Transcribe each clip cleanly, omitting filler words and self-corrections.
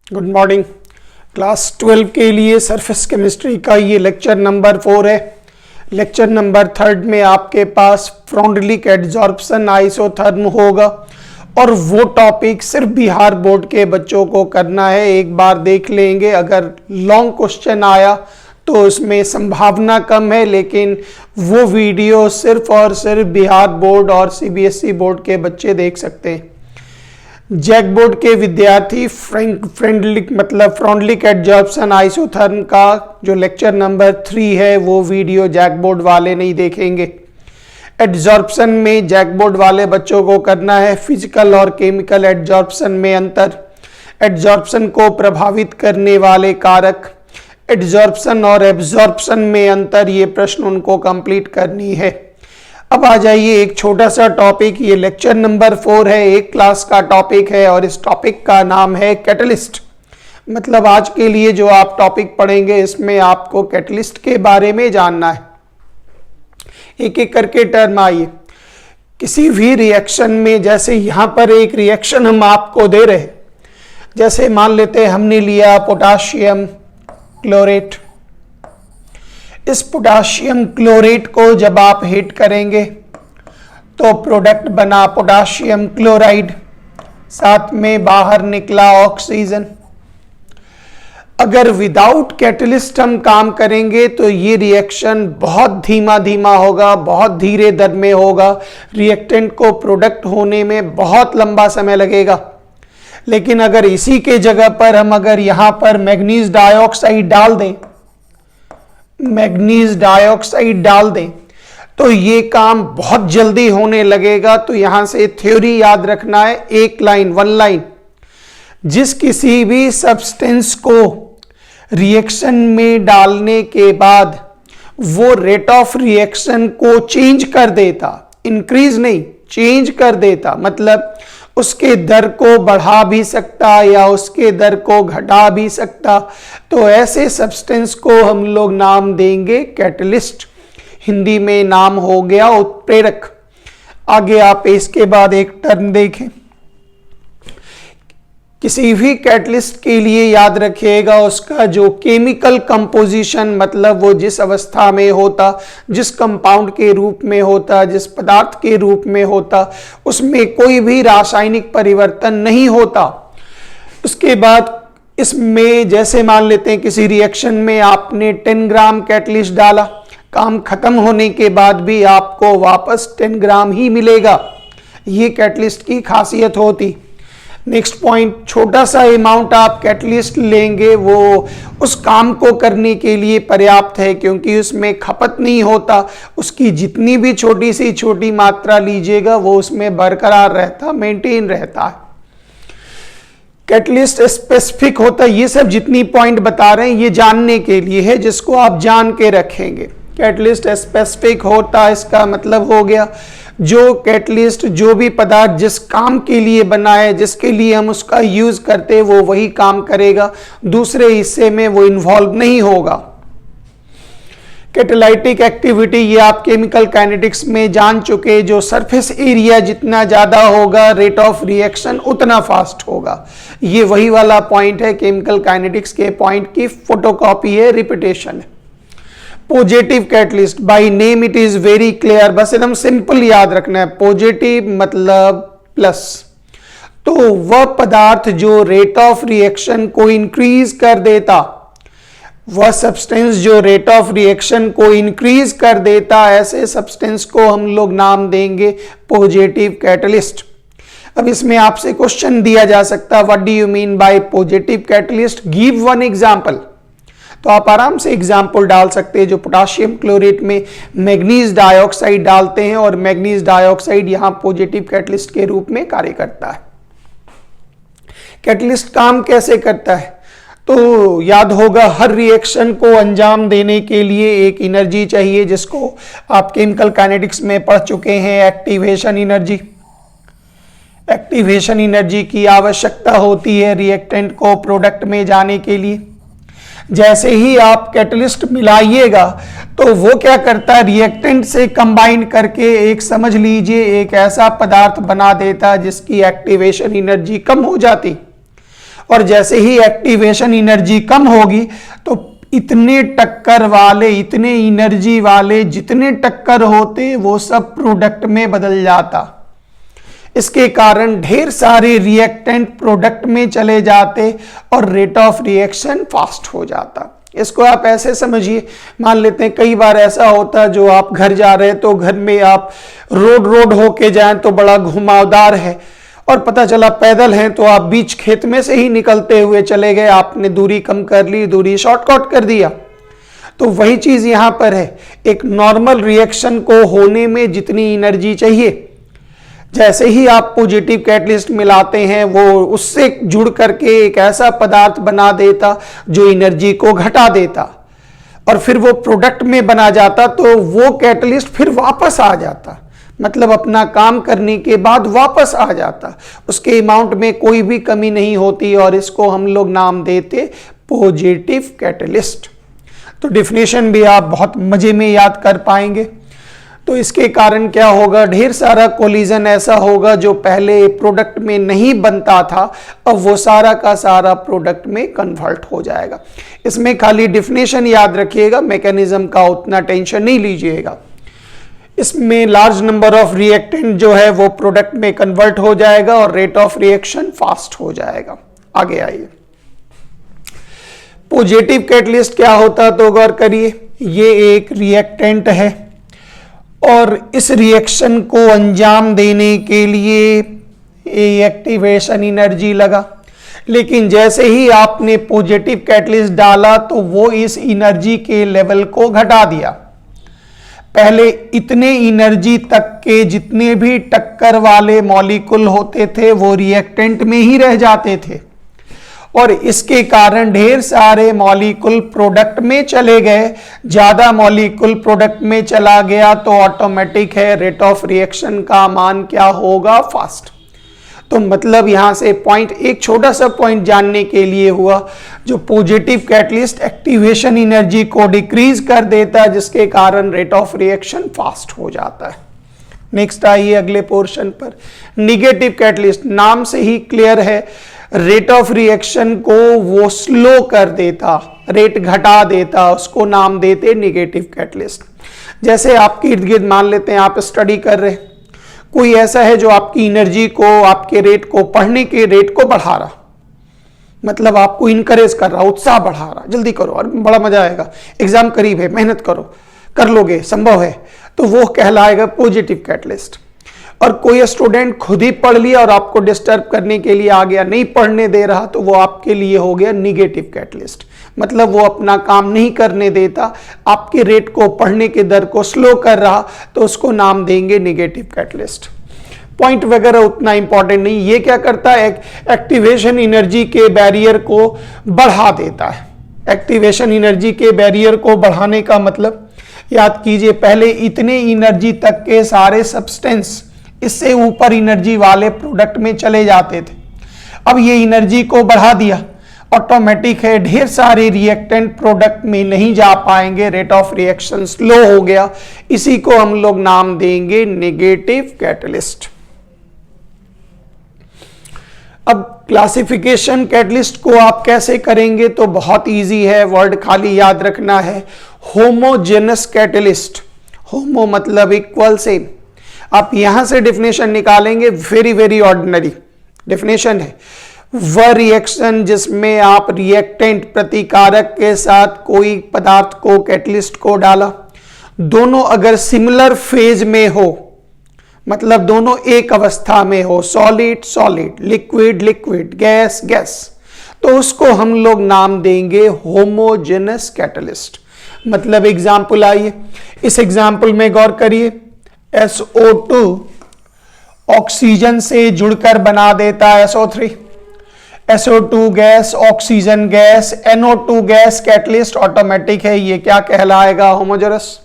Good morning. Class 12 के लिए surface chemistry का ये लेक्चर नंबर 4 है। लेक्चर नंबर 3 में आपके पास फ्रॉन्डलिक एडजॉर्प्शन आइसोथर्म होगा और वो टॉपिक सिर्फ बिहार बोर्ड के बच्चों को करना है। एक बार देख लेंगे, अगर लॉन्ग क्वेश्चन आया तो उसमें संभावना कम है, लेकिन वो वीडियो सिर्फ और सिर्फ बिहार बोर्ड और सीबीएसई बोर्ड के बच्चे देख सकते हैं। जैक बोर्ड के विद्यार्थी फ्रॉन्डलिक एडजॉर्प्शन आइसोथर्म का जो लेक्चर नंबर 3 है वो वीडियो जैक बोर्ड वाले नहीं देखेंगे। एडजॉर्प्शन में जैक बोर्ड वाले बच्चों को करना है फिजिकल और केमिकल एडजॉर्प्शन में अंतर, एडजॉर्प्शन को प्रभावित करने वाले कारक, एडजॉर्प्शन और एब्जॉर्प्शन में अंतर, ये प्रश्न उनको कंप्लीट करनी है। अब आ जाइए, एक छोटा सा टॉपिक, ये लेक्चर नंबर 4 है, एक क्लास का टॉपिक है और इस टॉपिक का नाम है कैटलिस्ट। मतलब आज के लिए जो आप टॉपिक पढ़ेंगे इसमें आपको कैटलिस्ट के बारे में जानना है। एक एक करके टर्म आइए। किसी भी रिएक्शन में, जैसे यहां पर एक रिएक्शन हम आपको दे रहे, जैसे मान लेते हैं हमने लिया पोटाशियम क्लोरेट। इस पोटाशियम क्लोरेट को जब आप हीट करेंगे तो प्रोडक्ट बना पोटाशियम क्लोराइड, साथ में बाहर निकला ऑक्सीजन। अगर विदाउट कैटलिस्ट हम काम करेंगे तो ये रिएक्शन बहुत धीमा होगा, बहुत धीरे दर में होगा, रिएक्टेंट को प्रोडक्ट होने में बहुत लंबा समय लगेगा। लेकिन अगर इसी के जगह पर हम अगर यहां पर मैग्नीज डाइऑक्साइड डाल दें तो ये काम बहुत जल्दी होने लगेगा। तो यहां से थ्योरी याद रखना है, वन लाइन। जिस किसी भी सब्सटेंस को रिएक्शन में डालने के बाद वो रेट ऑफ रिएक्शन को चेंज कर देता, इंक्रीज नहीं, चेंज कर देता, मतलब उसके दर को बढ़ा भी सकता या उसके दर को घटा भी सकता, तो ऐसे सब्सटेंस को हम लोग नाम देंगे कैटलिस्ट। हिंदी में नाम हो गया उत्प्रेरक। आगे आप इसके बाद एक टर्म देखें, किसी भी कैटलिस्ट के लिए याद रखिएगा उसका जो केमिकल कंपोजिशन, मतलब वो जिस अवस्था में होता, जिस कंपाउंड के रूप में होता, जिस पदार्थ के रूप में होता, उसमें कोई भी रासायनिक परिवर्तन नहीं होता। उसके बाद इसमें जैसे मान लेते हैं किसी रिएक्शन में आपने 10 ग्राम कैटलिस्ट डाला, काम खत्म होने के बाद भी आपको वापस 10 ग्राम ही मिलेगा। ये कैटलिस्ट की खासियत होती। नेक्स्ट पॉइंट, छोटा सा अमाउंट आप कैटलिस्ट लेंगे वो उस काम को करने के लिए पर्याप्त है, क्योंकि उसमें खपत नहीं होता। उसकी जितनी भी छोटी सी छोटी मात्रा लीजिएगा वो उसमें बरकरार रहता, मेंटेन रहता है। कैटलिस्ट स्पेसिफिक होता है। ये सब जितनी पॉइंट बता रहे हैं ये जानने के लिए है, जिसको आप जान के रखेंगे। कैटलिस्ट स्पेसिफिक होता, इसका मतलब हो गया जो कैटलिस्ट, जो भी पदार्थ जिस काम के लिए बना है, जिसके लिए हम उसका यूज करते हैं, वो वही काम करेगा, दूसरे हिस्से में वो इन्वॉल्व नहीं होगा। कैटालाइटिक एक्टिविटी ये आप केमिकल काइनेटिक्स में जान चुके, जो सरफेस एरिया जितना ज्यादा होगा रेट ऑफ रिएक्शन उतना फास्ट होगा। ये वही वाला पॉइंट है, केमिकल काइनेटिक्स के पॉइंट की फोटोकॉपी है, रिपीटेशन है। Positive catalyst, by name it is very clear, बस एकदम सिंपल याद रखना है। पॉजिटिव मतलब प्लस, तो वह पदार्थ जो रेट ऑफ रिएक्शन को इंक्रीज कर देता, वह सब्सटेंस जो रेट ऑफ रिएक्शन को इंक्रीज कर देता, ऐसे सब्सटेंस को हम लोग नाम देंगे पॉजिटिव कैटलिस्ट। अब इसमें आपसे क्वेश्चन दिया जा सकता है, what do you mean by positive catalyst, give one example. तो आप आराम से एग्जाम्पल डाल सकते हैं। जो पोटाशियम क्लोरेट में मैग्नीज डाइऑक्साइड डालते हैं और मैग्नीज डाइऑक्साइड यहां पॉजिटिव कैटलिस्ट के रूप में कार्य करता है। कैटलिस्ट काम कैसे करता है तो याद होगा, हर रिएक्शन को अंजाम देने के लिए एक एनर्जी चाहिए, जिसको आप केमिकल काइनेटिक्स में पढ़ चुके हैं, एक्टिवेशन एनर्जी। एक्टिवेशन एनर्जी की आवश्यकता होती है रिएक्टेंट को प्रोडक्ट में जाने के लिए। जैसे ही आप कैटलिस्ट मिलाइएगा तो वो क्या करता है, रिएक्टेंट से कंबाइन करके एक, समझ लीजिए, एक ऐसा पदार्थ बना देता जिसकी एक्टिवेशन एनर्जी कम हो जाती और जैसे ही एक्टिवेशन एनर्जी कम होगी तो इतने टक्कर वाले, इतने एनर्जी वाले जितने टक्कर होते वो सब प्रोडक्ट में बदल जाता। इसके कारण ढेर सारे रिएक्टेंट प्रोडक्ट में चले जाते और रेट ऑफ रिएक्शन फास्ट हो जाता। इसको आप ऐसे समझिए, मान लेते हैं कई बार ऐसा होता जो आप घर जा रहे हैं तो घर में आप रोड होके जाएं तो बड़ा घुमावदार है और पता चला पैदल हैं तो आप बीच खेत में से ही निकलते हुए चले गए, आपने दूरी कम कर ली, दूरी शॉर्टकट कर दिया। तो वही चीज यहां पर है, एक नॉर्मल रिएक्शन को होने में जितनी एनर्जी चाहिए, जैसे ही आप पॉजिटिव कैटलिस्ट मिलाते हैं वो उससे जुड़ करके एक ऐसा पदार्थ बना देता जो एनर्जी को घटा देता और फिर वो प्रोडक्ट में बना जाता, तो वो कैटलिस्ट फिर वापस आ जाता, मतलब अपना काम करने के बाद वापस आ जाता, उसके अमाउंट में कोई भी कमी नहीं होती और इसको हम लोग नाम देते पॉजिटिव कैटलिस्ट। तो डेफिनेशन भी आप बहुत मजे में याद कर पाएंगे। तो इसके कारण क्या होगा, ढेर सारा कोलिजन ऐसा होगा जो पहले प्रोडक्ट में नहीं बनता था, अब वो सारा का सारा प्रोडक्ट में कन्वर्ट हो जाएगा। इसमें खाली डेफिनेशन याद रखिएगा, मैकेनिज्म का उतना टेंशन नहीं लीजिएगा। इसमें लार्ज नंबर ऑफ रिएक्टेंट जो है वो प्रोडक्ट में कन्वर्ट हो जाएगा और रेट ऑफ रिएक्शन फास्ट हो जाएगा। आगे आइए, पॉजिटिव कैटलिस्ट क्या होता तो गौर करिए, ये एक रिएक्टेंट है और इस रिएक्शन को अंजाम देने के लिए एक्टिवेशन एनर्जी लगा, लेकिन जैसे ही आपने पॉजिटिव कैटलिस्ट डाला तो वो इस एनर्जी के लेवल को घटा दिया। पहले इतने एनर्जी तक के जितने भी टक्कर वाले मॉलिक्यूल होते थे वो रिएक्टेंट में ही रह जाते थे और इसके कारण ढेर सारे मॉलिक्यूल प्रोडक्ट में चले गए। ज्यादा मॉलिक्यूल प्रोडक्ट में चला गया तो ऑटोमेटिक है रेट ऑफ रिएक्शन का मान क्या होगा, फास्ट। तो मतलब यहां से पॉइंट, एक छोटा सा पॉइंट जानने के लिए हुआ, जो पॉजिटिव कैटलिस्ट एक्टिवेशन एनर्जी को डिक्रीज कर देता है जिसके कारण रेट ऑफ रिएक्शन फास्ट हो जाता है। नेक्स्ट आइए अगले पोर्शन पर, निगेटिव कैटलिस्ट। नाम से ही क्लियर है, रेट ऑफ रिएक्शन को वो स्लो कर देता, रेट घटा देता, उसको नाम देते निगेटिव कैटलिस्ट। जैसे आपके इर्द गिर्द मान लेते हैं आप स्टडी कर रहे, कोई ऐसा है जो आपकी एनर्जी को, आपके रेट को, पढ़ने के रेट को बढ़ा रहा, मतलब आपको इनकरेज कर रहा, उत्साह बढ़ा रहा, जल्दी करो और बड़ा मजा आएगा, एग्जाम करीब है, मेहनत करो, कर लोगे, संभव है, तो वो कहलाएगा पॉजिटिव कैटलिस्ट। और कोई स्टूडेंट खुद ही पढ़ लिया और आपको डिस्टर्ब करने के लिए आ गया, नहीं पढ़ने दे रहा, तो वो आपके लिए हो गया निगेटिव कैटलिस्ट। मतलब वो अपना काम नहीं करने देता, आपके रेट को, पढ़ने के दर को स्लो कर रहा, तो उसको नाम देंगे निगेटिव कैटलिस्ट। पॉइंट वगैरह उतना इंपॉर्टेंट नहीं, ये क्या करता है, एक्टिवेशन एनर्जी के बैरियर को बढ़ा देता है। एक्टिवेशन एनर्जी के बैरियर को बढ़ाने का मतलब, याद कीजिए, पहले इतने एनर्जी तक के सारे सब्सटेंस इससे ऊपर एनर्जी वाले प्रोडक्ट में चले जाते थे, अब ये एनर्जी को बढ़ा दिया, ऑटोमेटिक है ढेर सारे रिएक्टेंट प्रोडक्ट में नहीं जा पाएंगे, रेट ऑफ रिएक्शन स्लो हो गया, इसी को हम लोग नाम देंगे नेगेटिव कैटलिस्ट। अब क्लासिफिकेशन कैटलिस्ट को आप कैसे करेंगे, तो बहुत इजी है, वर्ड खाली याद रखना है, होमोजेनस कैटलिस्ट। होमो मतलब इक्वल, सेम। आप यहां से डेफिनेशन निकालेंगे, वेरी वेरी ऑर्डिनरी डेफिनेशन है, वह रिएक्शन जिसमें आप रिएक्टेंट प्रतिकारक के साथ कोई पदार्थ को, कैटलिस्ट को डाला, दोनों अगर सिमिलर फेज में हो, मतलब दोनों एक अवस्था में हो, solid solid, liquid liquid, gas gas, तो उसको हम लोग नाम देंगे होमोजेनस कैटलिस्ट। मतलब एग्जाम्पल आइए, इस एग्जाम्पल में गौर करिए, SO2 ऑक्सीजन से जुड़कर बना देता है SO3, SO2 gas, oxygen gas, NO2 gas, catalyst automatic है, ये क्या कहलाएगा, होमोजेनस।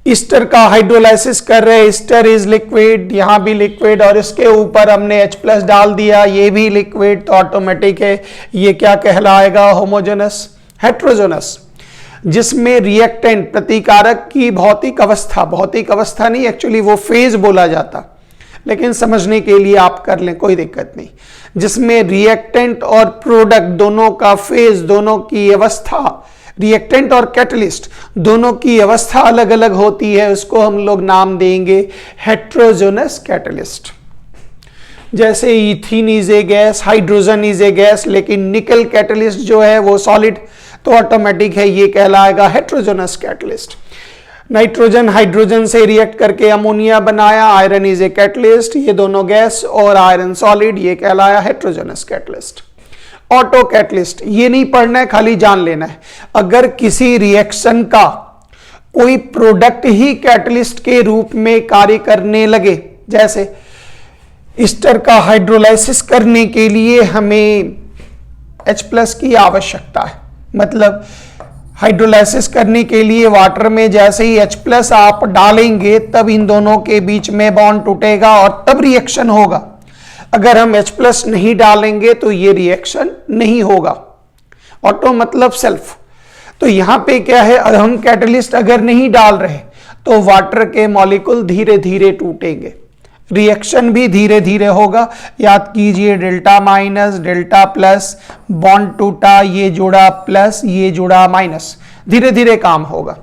ईस्टर का हाइड्रोलाइसिस कर रहे, ईस्टर इज लिक्विड, यहां भी लिक्विड, और इसके ऊपर हमने H+ डाल दिया, ये भी लिक्विड, तो ऑटोमेटिक है, ये क्या कहलाएगा, होमोजेनस। हेट्रोजेनस, जिसमें रिएक्टेंट प्रतिकारक की भौतिक अवस्था, भौतिक अवस्था नहीं, एक्चुअली वो फेज बोला जाता, लेकिन समझने के लिए आप कर लें, कोई दिक्कत नहीं। जिसमें रिएक्टेंट और प्रोडक्ट दोनों का फेज, दोनों की अवस्था, रिएक्टेंट और कैटलिस्ट दोनों की अवस्था अलग अलग होती है, उसको हम लोग नाम देंगे हेट्रोजेनस कैटलिस्ट। जैसे ethene is a gas, hydrogen is a gas, लेकिन निकल कैटलिस्ट जो है वो सॉलिड, तो ऑटोमेटिक है, ये कहलाएगा हेट्रोजेनस कैटलिस्ट। नाइट्रोजन हाइड्रोजन से रिएक्ट करके अमोनिया बनाया, आयरन इज ए कैटलिस्ट, ये दोनों गैस और आयरन सॉलिड, ये कहलाया हेट्रोजेनस कैटलिस्ट। ऑटो कैटलिस्ट, ये नहीं पढ़ना है, खाली जान लेना है। अगर किसी रिएक्शन का कोई प्रोडक्ट ही कैटलिस्ट के रूप में कार्य करने लगे, जैसे ईस्टर का हाइड्रोलाइसिस करने के लिए हमें H+ की आवश्यकता है, मतलब हाइड्रोलाइसिस करने के लिए वाटर में जैसे ही H+ आप डालेंगे तब इन दोनों के बीच में बॉन्ड टूटेगा और तब रिएक्शन होगा। अगर हम H+ नहीं डालेंगे तो ये रिएक्शन नहीं होगा। ऑटो मतलब सेल्फ। तो यहां पे क्या है, हम कैटलिस्ट अगर नहीं डाल रहे तो वाटर के मॉलिक्यूल धीरे धीरे टूटेंगे, रिएक्शन भी धीरे धीरे होगा। याद कीजिए, delta minus delta plus, bond टूटा, ये जुड़ा प्लस, ये जुड़ा माइनस, धीरे धीरे काम होगा।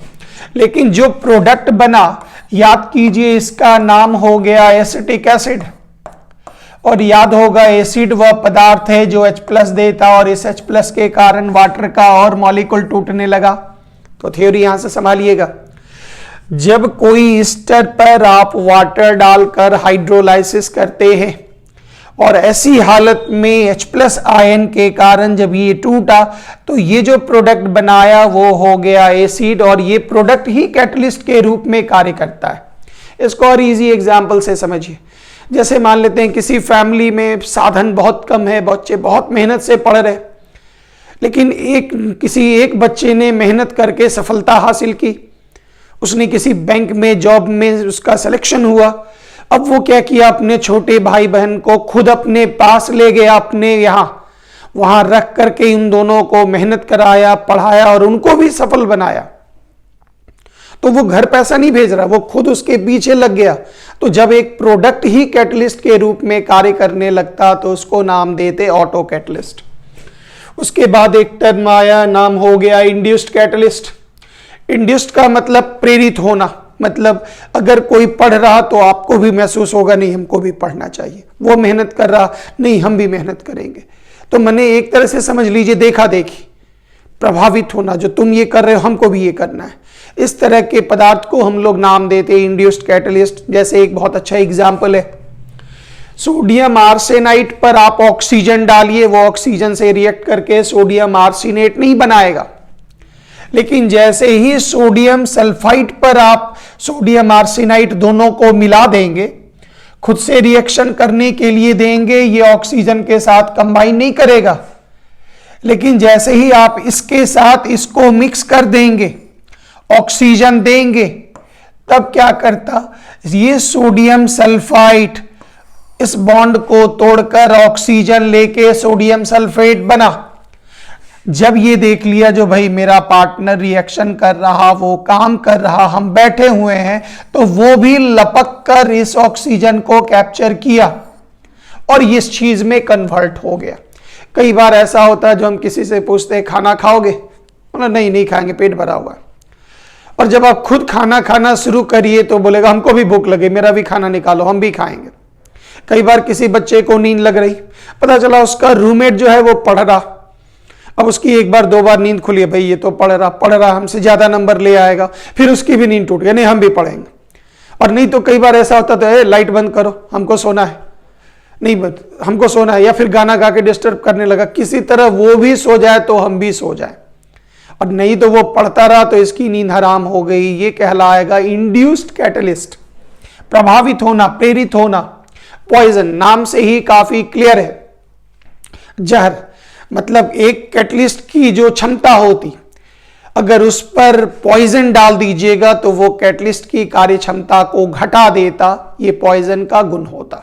लेकिन जो प्रोडक्ट बना, याद कीजिए इसका नाम हो गया एसिटिक एसिड, और याद होगा एसिड वह पदार्थ है जो H+ देता और इस H+ के कारण वाटर का और मॉलिक्यूल टूटने लगा। तो थ्योरी यहां से संभालिएगा। जब कोई ईस्टर पर आप वाटर डालकर हाइड्रोलाइसिस करते हैं और ऐसी हालत में H+ आयन के कारण जब ये टूटा तो ये जो प्रोडक्ट बनाया वो हो गया एसिड, और ये प्रोडक्ट ही कैटलिस्ट के रूप में कार्य करता है। इसको और इजी एग्जांपल से समझिए। जैसे मान लेते हैं किसी फैमिली में साधन बहुत कम है, बच्चे बहुत मेहनत से पढ़ रहे, लेकिन किसी एक बच्चे ने मेहनत करके सफलता हासिल की, उसने किसी बैंक में जॉब में उसका सिलेक्शन हुआ। अब वो क्या किया, अपने छोटे भाई बहन को खुद अपने पास ले गया, अपने वहां रख करके उन दोनों को मेहनत कराया, पढ़ाया और उनको भी सफल बनाया। तो वो घर पैसा नहीं भेज रहा, वो खुद उसके पीछे लग गया। तो जब एक प्रोडक्ट ही कैटलिस्ट के रूप में कार्य करने लगता तो उसको नाम देते ऑटो कैटलिस्ट। उसके बाद एक टर्म आया, नाम हो गया इंड्यूस्ड कैटलिस्ट। इंड्यूस्ड का मतलब प्रेरित होना, मतलब अगर कोई पढ़ रहा तो आपको भी महसूस होगा नहीं हमको भी पढ़ना चाहिए, वो मेहनत कर रहा नहीं हम भी मेहनत करेंगे। तो मैंने एक तरह से समझ लीजिए देखा देखी, प्रभावित होना, जो तुम ये कर रहे हो हमको भी ये करना है। इस तरह के पदार्थ को हम लोग नाम देते हैं इंड्यूस्ड कैटलिस्ट। जैसे एक बहुत अच्छा एग्जाम्पल है, सोडियम आर्सेनाइट पर आप ऑक्सीजन डालिए, वो ऑक्सीजन से रिएक्ट करके सोडियम आर्सेनेट नहीं बनाएगा। लेकिन जैसे ही सोडियम सल्फाइड पर आप सोडियम आर्सेनाइट दोनों को मिला देंगे, खुद से रिएक्शन करने के लिए देंगे, ये ऑक्सीजन के साथ कंबाइन नहीं करेगा। लेकिन जैसे ही आप इसके साथ इसको मिक्स कर देंगे, ऑक्सीजन देंगे, तब क्या करता, ये सोडियम सल्फाइड इस बॉन्ड को तोड़कर ऑक्सीजन लेके सोडियम सल्फेट बना। जब ये देख लिया जो भाई मेरा पार्टनर रिएक्शन कर रहा, वो काम कर रहा, हम बैठे हुए हैं, तो वो भी लपक कर इस ऑक्सीजन को कैप्चर किया और इस चीज में कन्वर्ट हो गया। कई बार ऐसा होता है जो हम किसी से पूछते हैं खाना खाओगे, बोला नहीं खाएंगे, पेट भरा हुआ है। और जब आप खुद खाना खाना शुरू करिए तो बोलेगा हमको भी भूख लगे, मेरा भी खाना निकालो, हम भी खाएंगे। कई बार किसी बच्चे को नींद लग रही, पता चला उसका रूममेट जो है वो पढ़ रहा, अब उसकी एक बार दो बार नींद खुली, भाई ये तो पढ़ रहा हमसे ज्यादा नंबर ले आएगा, फिर उसकी भी नींद टूट गई, नहीं हम भी पढ़ेंगे। और नहीं तो कई बार ऐसा होता तो लाइट बंद करो हमको सोना है, नहीं हमको सोना है, या फिर गाना गा के डिस्टर्ब करने लगा, किसी तरह वो भी सो जाए तो हम भी सो जाए। और नहीं तो वो पढ़ता रहा तो इसकी नींद हराम हो गई। ये कहलाएगा इंड्यूस्ड कैटलिस्ट, प्रभावित होना, प्रेरित होना। पॉइजन नाम से ही काफी क्लियर है, जहर, मतलब एक कैटलिस्ट की जो क्षमता होती, अगर उस पर पॉइजन डाल दीजिएगा तो वो कैटलिस्ट की कार्य क्षमता को घटा देता, ये पॉइजन का गुण होता।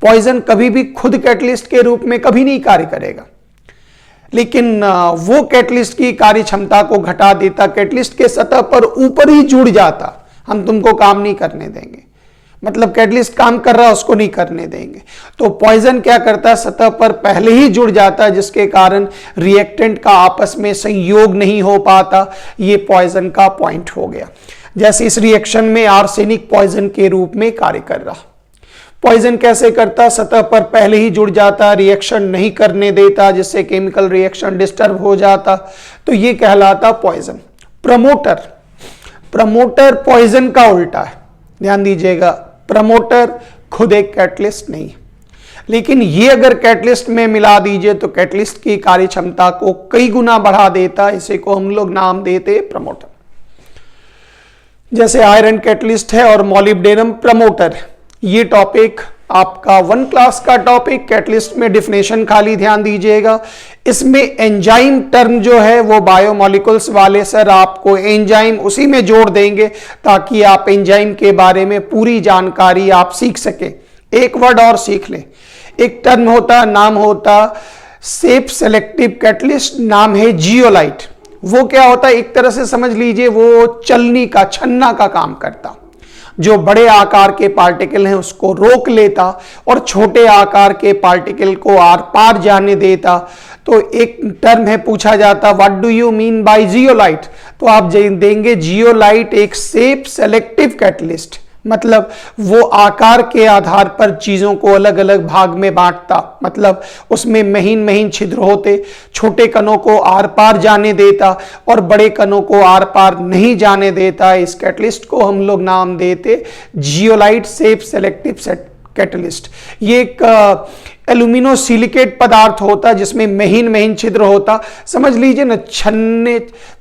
पॉइजन कभी भी खुद कैटलिस्ट के रूप में कभी नहीं कार्य करेगा, लेकिन वो कैटलिस्ट की कार्य क्षमता को घटा देता, कैटलिस्ट के सतह पर ऊपर ही जुड़ जाता, हम तुमको काम नहीं करने देंगे। मतलब कैटलिस्ट काम कर रहा है उसको नहीं करने देंगे। तो पॉइजन क्या करता है, सतह पर पहले ही जुड़ जाता है, जिसके कारण रिएक्टेंट का आपस में संयोग नहीं हो पाता। ये पॉइजन का पॉइंट हो गया। जैसे इस रिएक्शन में आर्सेनिक पॉइजन के रूप में कार्य कर रहा। पॉइजन कैसे करता, सतह पर पहले ही जुड़ जाता, रिएक्शन नहीं करने देता, जिससे केमिकल रिएक्शन डिस्टर्ब हो जाता, तो ये कहलाता पॉइजन। प्रमोटर, प्रमोटर पॉइजन का उल्टा है, ध्यान दीजिएगा। प्रमोटर खुद एक कैटलिस्ट नहीं है, लेकिन ये अगर कैटलिस्ट में मिला दीजिए तो कैटलिस्ट की कार्य क्षमता को कई गुना बढ़ा देता, इसी को हम लोग नाम देते प्रमोटर। जैसे आयरन कैटलिस्ट है और मॉलिब्डेनम प्रमोटर है। ये टॉपिक आपका 1 क्लास का टॉपिक, कैटलिस्ट में डिफिनेशन खाली ध्यान दीजिएगा। इसमें एंजाइम टर्म जो है वो बायोमोलिकुल्स वाले सर आपको एंजाइम उसी में जोड़ देंगे ताकि आप एंजाइम के बारे में पूरी जानकारी आप सीख सके। एक वर्ड और सीख लें, एक टर्म होता, नाम होता सेफ सेलेक्टिव कैटलिस्ट, नाम है जियोलाइट। वो क्या होता है, एक तरह से समझ लीजिए वो चलनी का, छन्ना का काम करता, जो बड़े आकार के पार्टिकल हैं उसको रोक लेता और छोटे आकार के पार्टिकल को आर पार जाने देता। तो एक टर्म है, पूछा जाता what do you mean by zeolite, तो आप देंगे जियोलाइट एक सेफ सेलेक्टिव कैटलिस्ट, मतलब वो आकार के आधार पर चीजों को अलग अलग भाग में बांटता, मतलब उसमें महीन महीन छिद्र होते, छोटे कणों को आर पार जाने देता और बड़े कणों को आर पार नहीं जाने देता। इस कैटलिस्ट को हम लोग नाम देते जियोलाइट सेफ सेलेक्टिव कैटलिस्ट। ये एक एल्यूमिनो सिलिकेट पदार्थ होता जिसमें महीन महीन छिद्र होता। समझ लीजिए ना,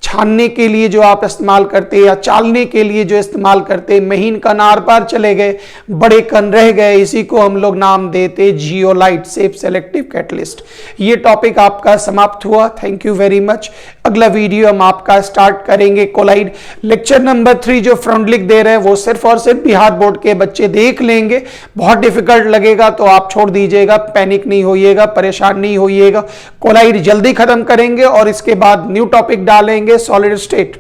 छानने के लिए जो आप इस्तेमाल करते या चालने के लिए जो इस्तेमाल करते, महीन कण आर पार चले गए, बड़े कण रह गए, इसी को हम लोग नाम देते जियोलाइट सेफ सेलेक्टिव कैटलिस्ट। ये टॉपिक आपका समाप्त हुआ। Thank you very much. अगला वीडियो हम आपका स्टार्ट करेंगे कोलाइड। लेक्चर नंबर 3 जो फ्रंट लिख दे रहे हैं वो सिर्फ और सिर्फ बिहार बोर्ड के बच्चे देख लेंगे। बहुत डिफिकल्ट लगेगा तो आप छोड़ दीजिएगा, पैनिक नहीं होइएगा, परेशान नहीं होइएगा। कोलाइड जल्दी खत्म करेंगे और इसके बाद न्यू टॉपिक डालेंगे सॉलिड स्टेट।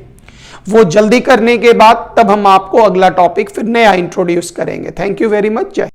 वो जल्दी करने के बाद तब हम आपको अगला टॉपिक फिर नया इंट्रोड्यूस करेंगे। Thank you very much. जय